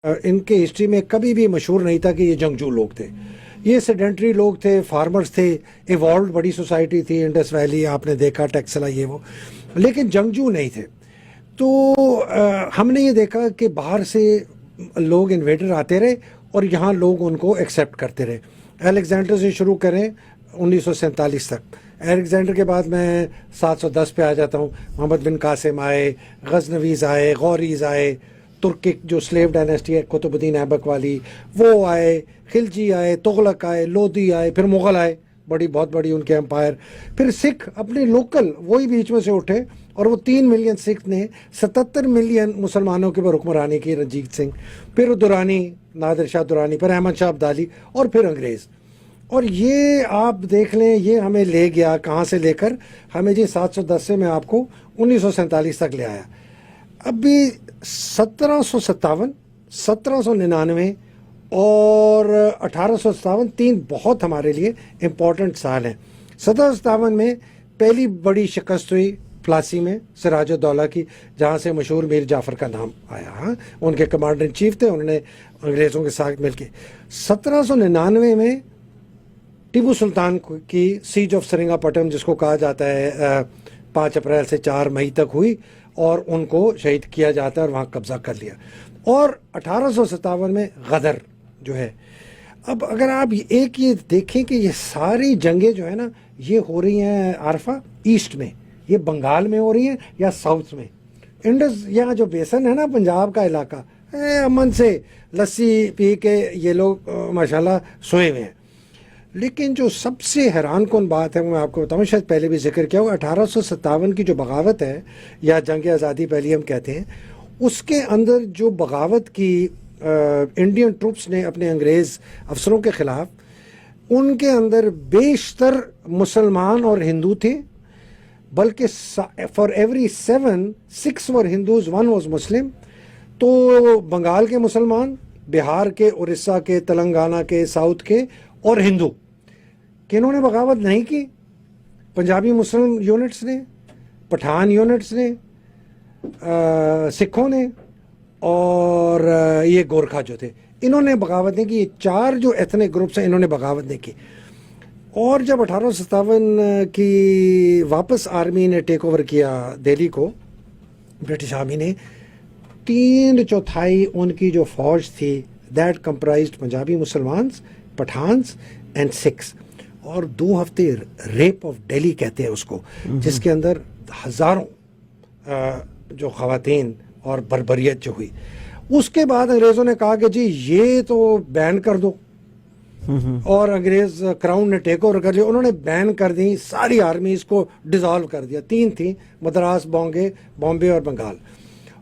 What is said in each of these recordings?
ان کے ہسٹری میں کبھی بھی مشہور نہیں تھا کہ یہ جنگجو لوگ تھے. یہ سیڈنٹری لوگ تھے, فارمرز تھے, ایوالوڈ بڑی سوسائٹی تھی, انڈس ویلی آپ نے دیکھا, ٹیکسلا, یہ وہ, لیکن جنگجو نہیں تھے. تو ہم نے یہ دیکھا کہ باہر سے لوگ انویڈر آتے رہے اور یہاں لوگ ان کو ایکسیپٹ کرتے رہے. الیگزینڈر سے شروع کریں 1947 تک. الیگزینڈر کے بعد میں 710 پہ آ جاتا ہوں. محمد بن قاسم آئے, غزنویز آئے, غوریز آئے, ترکک جو سلیو ڈائنیسٹی ہے قطب الدین ایبک والی وہ آئے, خلجی آئے, تغلق آئے, لودھی آئے, پھر مغل آئے, بہت بڑی ان کے امپائر. پھر سکھ اپنے لوکل وہی بیچ میں سے اٹھے اور وہ 3 ملین سکھ نے 77 ملین مسلمانوں کے اوپر حکمرانی کی, رنجیت سنگھ, پھر دورانی, نادر شاہ دورانی, پھر احمد شاہ ابدالی اور پھر انگریز. اور یہ آپ دیکھ لیں یہ ہمیں لے گیا کہاں سے لے کر, ہمیں جی 710 سے میں آپ کو 1947 تک لے آیا. ابھی 1757, 1799 اور 1857 3 بہت ہمارے لیے امپورٹنٹ سال ہیں. 1757 میں پہلی بڑی شکست ہوئی پلاسی میں سراج الدولہ کی, جہاں سے مشہور میر جعفر کا نام آیا. ہاں, ان کے کمانڈر ان چیف تھے, انہوں نے انگریزوں کے ساتھ مل کے. 1799 میں ٹیپو سلطان کی سیج آف سرنگا پٹم, جس کو کہا جاتا ہے 5 اپریل سے 4 مئی تک ہوئی, اور ان کو شہید کیا جاتا ہے اور وہاں قبضہ کر لیا. اور 1857 میں غدر جو ہے. اب اگر آپ ایک یہ دیکھیں کہ یہ ساری جنگیں جو ہے نا یہ ہو رہی ہیں عارفہ ایسٹ میں, یہ بنگال میں ہو رہی ہیں یا ساؤتھ میں. انڈس یہاں جو بیسن ہے نا پنجاب کا علاقہ, امن سے لسی پی کے یہ لوگ ماشاءاللہ سوئے ہوئے ہیں. لیکن جو سب سے حیران کن بات ہے وہ میں آپ کو بتاؤں, شاید پہلے بھی ذکر کیا ہو, 1857 کی جو بغاوت ہے یا جنگ آزادی پہلی ہم کہتے ہیں, اس کے اندر جو بغاوت کی انڈین ٹروپس نے اپنے انگریز افسروں کے خلاف, ان کے اندر بیشتر مسلمان اور ہندو تھے, بلکہ for every 7, 6 were Hindus, 1 was مسلم. تو بنگال کے مسلمان, بہار کے, اڑیسہ کے, تلنگانہ کے, ساؤتھ کے اور ہندو, کہ انہوں نے بغاوت نہیں کی. پنجابی مسلم یونٹس نے, پٹھان یونٹس نے, سکھوں نے اور یہ گورکھا جو تھے, انہوں نے بغاوت نہیں کی. یہ 4 جو ایتھنک گروپس ہیں انہوں نے بغاوت نہیں کی. اور جب 1857 کی واپس آرمی نے ٹیک اوور کیا دہلی کو, برٹش آرمی نے, 3/4 ان کی جو فوج تھی that comprised Punjabi Musalmans, Pathans and Sikhs, اور 2 ہفتے ریپ آف ڈیلی کہتے ہیں اس کو, جس کے اندر ہزاروں جو خواتین اور بربریت جو ہوئی. اس کے بعد انگریزوں نے کہا کہ جی یہ تو بین کر دو, اور انگریز کراؤن نے ٹیک اوور کر لیا. انہوں نے بین کر دی ساری آرمیز کو, ڈیزالو کر دیا. 3 تھیں, مدراس, بامبے اور بنگال,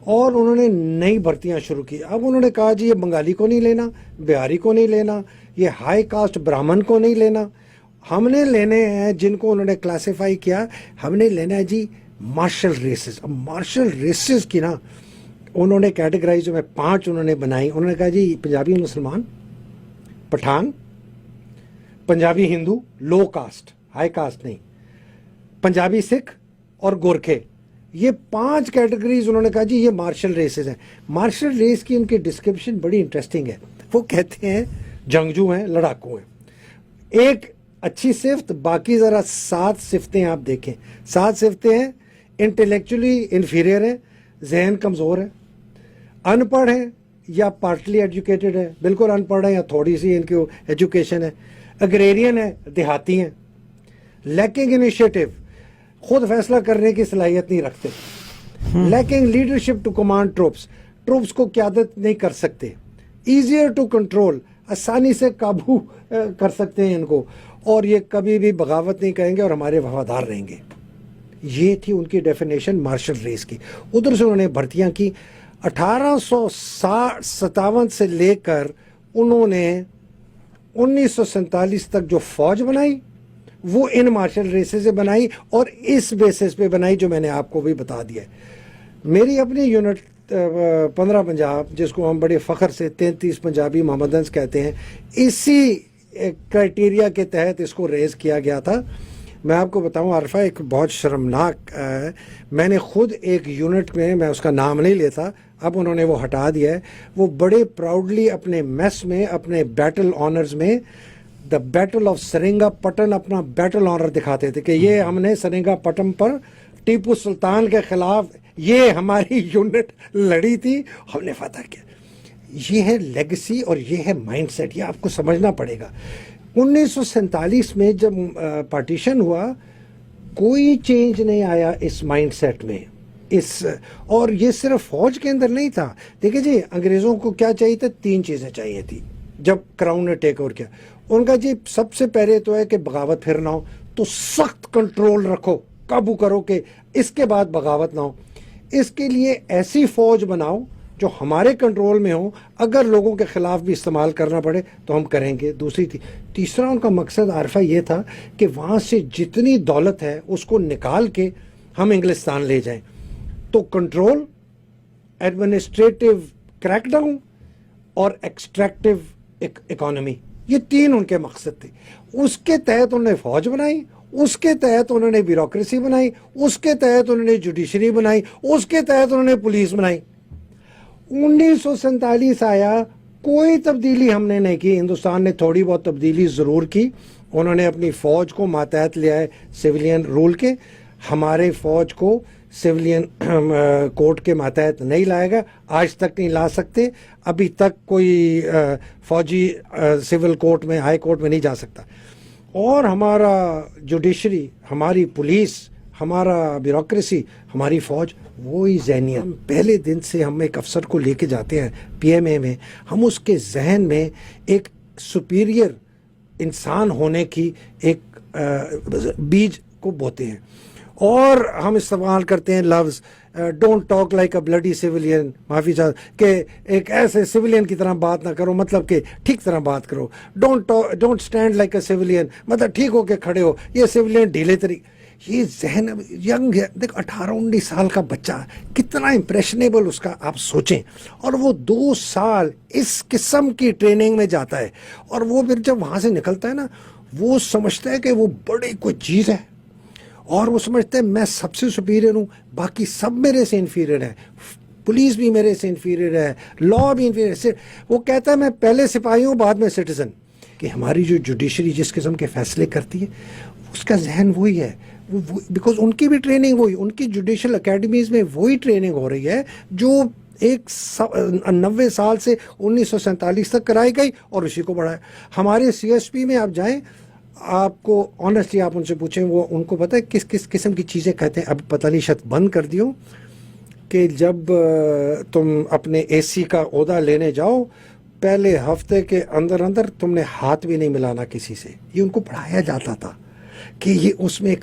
اور انہوں نے نئی بھرتیاں شروع کی. اب انہوں نے کہا جی یہ بنگالی کو نہیں لینا, بہاری کو نہیں لینا, یہ ہائی کاسٹ برہمن کو نہیں لینا, ہم نے لینے ہیں جن کو انہوں نے کلاسیفائی کیا, ہم نے لینا ہے جی مارشل ریسز. اب مارشل ریسز کی نا انہوں نے کیٹیگرائز میں 5 انہوں نے بنائی. انہوں نے کہا جی پنجابی مسلمان, پٹھان, پنجابی ہندو لو کاسٹ, ہائی کاسٹ نہیں, پنجابی سکھ اور گورکھے, یہ 5 کیٹیگریز انہوں نے کہا جی یہ مارشل ریسز ہیں. مارشل ریس کی ان کی ڈسکرپشن بڑی انٹرسٹنگ ہے. وہ کہتے ہیں جنگجو ہیں, لڑاکو ہیں. ایک اچھی صفت, باقی ذرا 7 صفتیں آپ دیکھیں. 7 صفتیں ہیں, انٹلیکچولی انفیریئر ہیں, ذہن کمزور ہے, ان پڑھ ہیں یا پارٹلی ایجوکیٹڈ ہے, بالکل ان پڑھ ہیں یا تھوڑی سی ان کی ایجوکیشن ہے, اگریرین ہے, دیہاتی ہیں, لیکنگ انیشیٹو, خود فیصلہ کرنے کی صلاحیت نہیں رکھتے, lacking leadership to command troops کو قیادت نہیں کر سکتے, ایزیئر ٹو کنٹرول, آسانی سے قابو کر سکتے ہیں ان کو, اور یہ کبھی بھی بغاوت نہیں کریں گے اور ہمارے وفادار رہیں گے. یہ تھی ان کی ڈیفینیشن مارشل ریس کی. ادھر سے انہوں نے بھرتیاں کی. 1857 سے لے کر انہوں نے 1947 تک جو فوج بنائی وہ ان مارشل ریسز سے بنائی, اور اس بیسس پہ بنائی جو میں نے آپ کو بھی بتا دیا ہے. میری اپنی یونٹ 15 پنجاب, جس کو ہم بڑے فخر سے 33 پنجابی محمدنز کہتے ہیں, اسی کرائٹیریا کے تحت اس کو ریز کیا گیا تھا. میں آپ کو بتاؤں عارفہ ایک بہت شرمناک میں نے خود ایک یونٹ میں اس کا نام نہیں لیتا، اب انہوں نے وہ ہٹا دیا ہے، وہ بڑے پراؤڈلی اپنے میس میں اپنے بیٹل آنرز میں دا بیٹل آف سرنگا پٹن اپنا بیٹل آنر دکھاتے تھے کہ یہ ہم نے سرنگا پٹن پر ٹیپو سلطان کے خلاف یہ ہماری یونٹ لڑی تھی، ہم نے فتح کیا۔ یہ ہے لیگسی اور یہ ہے مائنڈ سیٹ، یہ آپ کو سمجھنا پڑے گا۔ 1947 میں جب پارٹیشن ہوا کوئی چینج نہیں آیا اس مائنڈ سیٹ میں، اور یہ صرف فوج کے اندر نہیں تھا۔ دیکھیں جی انگریزوں کو کیا چاہیے تھا، 3 چیزیں چاہیے تھی جب کراؤن نے ٹیک اوور کیا۔ ان کا جی سب سے پہلے تو ہے کہ بغاوت پھر نہ ہو، تو سخت کنٹرول رکھو، قابو کرو کہ اس کے بعد بغاوت نہ ہو۔ اس کے لیے ایسی فوج بناؤ جو ہمارے کنٹرول میں ہو، اگر لوگوں کے خلاف بھی استعمال کرنا پڑے تو ہم کریں گے۔ تیسرا ان کا مقصد عارفہ یہ تھا کہ وہاں سے جتنی دولت ہے اس کو نکال کے ہم انگلستان لے جائیں۔ تو کنٹرول، ایڈمنسٹریٹو کریک ڈاؤن اور ایکسٹریکٹیو اکانومی، یہ 3 ان کے مقصد تھے۔ اس کے تحت انہوں نے فوج بنائی، اس کے تحت انہوں نے بیوروکریسی بنائی، اس کے تحت انہوں نے جوڈیشری بنائی، اس کے تحت انہوں نے پولیس بنائی۔ 1947 آیا، کوئی تبدیلی ہم نے نہیں کی۔ ہندوستان نے تھوڑی بہت تبدیلی ضرور کی، انہوں نے اپنی فوج کو ماتحت لیا ہے سویلین رول کے، ہمارے فوج کو سویلین کوڈ کے ماتحت نہیں لائے گا، آج تک نہیں لا سکتے۔ ابھی تک کوئی فوجی سول کورٹ میں، ہائی کورٹ میں نہیں جا سکتا۔ اور ہمارا جوڈیشری، ہماری پولیس، ہمارا بیوروکریسی، ہماری فوج وہی ذہنیت۔ پہلے دن سے ہم ایک افسر کو لے کے جاتے ہیں پی ایم اے میں، ہم اس کے ذہن میں ایک سپیریئر انسان ہونے کی ایک بیج کو بوتے ہیں، اور ہم استعمال کرتے ہیں لفظ don't talk like a bloody civilian, معافی چاہتا کہ ایک ایسے سویلین کی طرح بات نہ کرو، مطلب کہ ٹھیک طرح بات کرو۔ Don't stand like a civilian, مطلب ٹھیک ہو کے کھڑے ہو، یہ سویلین ڈھیلے طریقے۔ یہ ذہن ینگ ہے، دیکھ 18-19 سال کا بچہ کتنا امپریشنیبل اس کا آپ سوچیں، اور وہ 2 سال اس قسم کی ٹریننگ میں جاتا ہے، اور وہ پھر جب وہاں سے نکلتا ہے نا، وہ سمجھتا ہے کہ وہ بڑی کوئی چیز ہے، اور وہ سمجھتے ہیں میں سب سے سپیریئر ہوں، باقی سب میرے سے انفیریئر ہے، پولیس بھی میرے سے انفیریئر ہے، لا بھی انفیریئر ہے۔ وہ کہتا ہے میں پہلے سپاہی ہوں بعد میں سٹیزن۔ کہ ہماری جو جوڈیشری جس قسم کے فیصلے کرتی ہے اس کا ذہن وہی ہے، بیکاز ان کی بھی ٹریننگ وہی، ان کی جوڈیشل اکیڈمیز میں وہی ٹریننگ ہو رہی ہے جو 90 سال سے 1947 تک کرائی گئی، اور اسی کو بڑھایا۔ ہمارے سی ایس پی میں آپ جائیں، آپ کو آنیسٹلی آپ ان سے پوچھیں، وہ ان کو پتہ ہے کس قسم کی چیزیں کہتے ہیں۔ اب پتہ نہیں شاید بند کر دیوں کہ جب تم اپنے اے سی کا عہدہ لینے جاؤ، پہلے ہفتے کے اندر تم نے ہاتھ بھی نہیں ملانا کسی سے۔ یہ ان کو پڑھایا جاتا تھا کہ یہ اس میں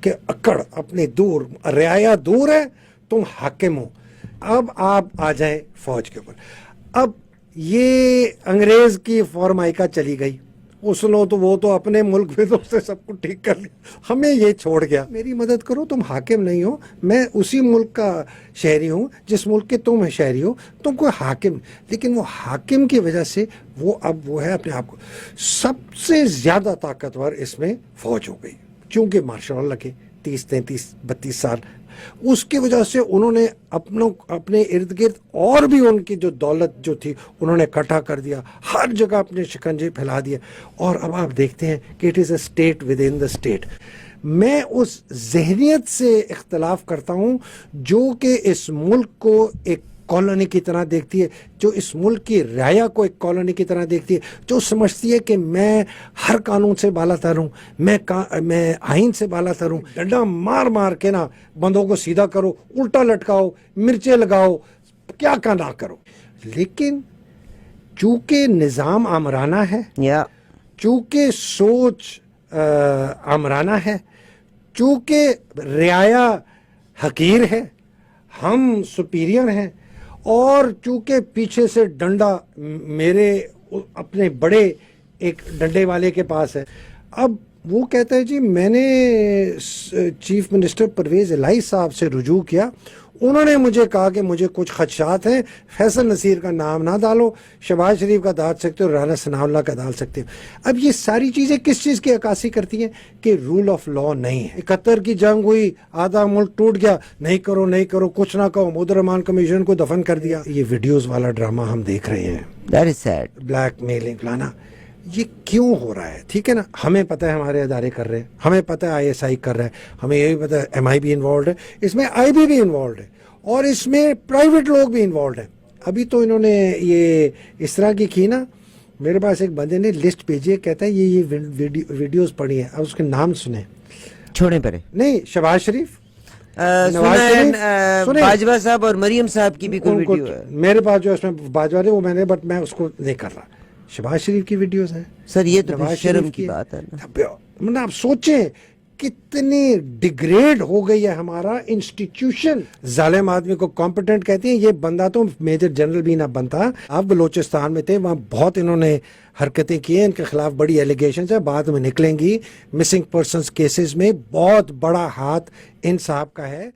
کہ اکڑ اپنے دور، رعایا دور ہے، تم حاکم ہو۔ اب آپ آ جائیں فوج کے اوپر۔ اب یہ انگریز کی فارمائکا چلی گئی، اس لو تو وہ تو اپنے ملک میں تو سے سب کو ٹھیک کر لیا، ہمیں یہ چھوڑ گیا۔ میری مدد کرو، تم حاکم نہیں ہو، میں اسی ملک کا شہری ہوں جس ملک کے تم شہری ہو، تم کوئی حاکم۔ لیکن وہ حاکم کی وجہ سے وہ ہے اپنے آپ کو سب سے زیادہ طاقتور اس میں فوج ہو گئی، چونکہ مارشل لا لگے 30 33 32 سال، اس کی وجہ سے انہوں نے اپنے ارد گرد اور بھی ان کی جو دولت جو تھی انہوں نے اکٹھا کر دیا، ہر جگہ اپنے شکنجے پھیلا دیا، اور اب آپ دیکھتے ہیں کہ it is a state with in the state. میں اس ذہنیت سے اختلاف کرتا ہوں جو کہ اس ملک کو ایک کالونی کی طرح دیکھتی ہے، جو اس ملک کی رعایا کو ایک کالونی کی طرح دیکھتی ہے، جو سمجھتی ہے کہ میں ہر قانون سے بالا تر ہوں، میں آئین سے بالا تر ہوں، ڈنڈا مار مار کے نا بندوں کو سیدھا کرو، الٹا لٹکاؤ، مرچیں لگاؤ، کیا کا نہ کرو۔ لیکن چونکہ نظام آمرانہ ہے، چونکہ سوچ آمرانہ ہے، چونکہ رعایا حقیر ہے، ہم سپیریئر ہیں، اور چونکہ پیچھے سے ڈنڈا میرے اپنے بڑے ایک ڈنڈے والے کے پاس ہے۔ اب وہ کہتا ہے جی میں نے چیف منسٹر پرویز الہی صاحب سے رجوع کیا، انہوں نے مجھے کہا کہ مجھے کچھ خدشات ہیں, فیصل نصیر کا نام نہ ڈالو, شہباز شریف کا ڈال سکتے ہو, رانا ثناء اللہ کا ڈال سکتے ہو. اب یہ ساری چیزیں کس چیز کی عکاسی کرتی ہیں کہ رول آف لا نہیں ہے. 71 کی جنگ ہوئی, آدھا ملک ٹوٹ گیا, نہیں کرو نہیں کرو, کچھ نہ کہو, محمود الرحمان کمیشن کو دفن کر دیا. یہ ویڈیوز والا ڈرامہ ہم دیکھ رہے ہیں, That is sad. Black mailing لانا, یہ کیوں ہو رہا ہے؟ ٹھیک ہے نا, ہمیں پتہ ہے ہمارے ادارے کر رہے ہیں, ہمیں پتہ ہے ISI کر رہا ہے, ہمیں یہ بھی پتہ ہے MI بھی انوالوڈ ہے, اس میں IB بھی انوالوڈ ہے, اور اس میں پرائیویٹ لوگ بھی انوالوڈ ہیں. ابھی تو انہوں نے یہ اس طرح کی نا, میرے پاس ایک بندے نے لسٹ بھیجی ہے, کہتا ہے یہ ویڈیوز پڑھی ہیں, اب اس کے نام سنیں. چھوڑیں پڑے. نہیں, شہباز شریف, باجوہ صاحب اور مریم صاحب کی بھی کوئی ویڈیو ہے میرے پاس جو اس میں باجوہ نے, وہ میں نے, بٹ میں اس کو نہیں کر رہا. شہباز شریف کی ویڈیوز ہیں سر, یہ تو شرم کی بات ہے نا. آپ سوچیں کتنی ڈیگریڈ ہو گئی ہے ہمارا انسٹیٹیوشن. ظالم آدمی کو کمپیٹنٹ کہتے ہیں. یہ بندہ تو میجر جنرل بھی نہ بنتا. آپ بلوچستان میں تھے, وہاں بہت انہوں نے حرکتیں کی ہیں, ان کے خلاف بڑی ایلیگیشنز ہیں, بعد میں نکلیں گی. مسنگ پرسنز کیسز میں بہت بڑا ہاتھ ان صاحب کا ہے.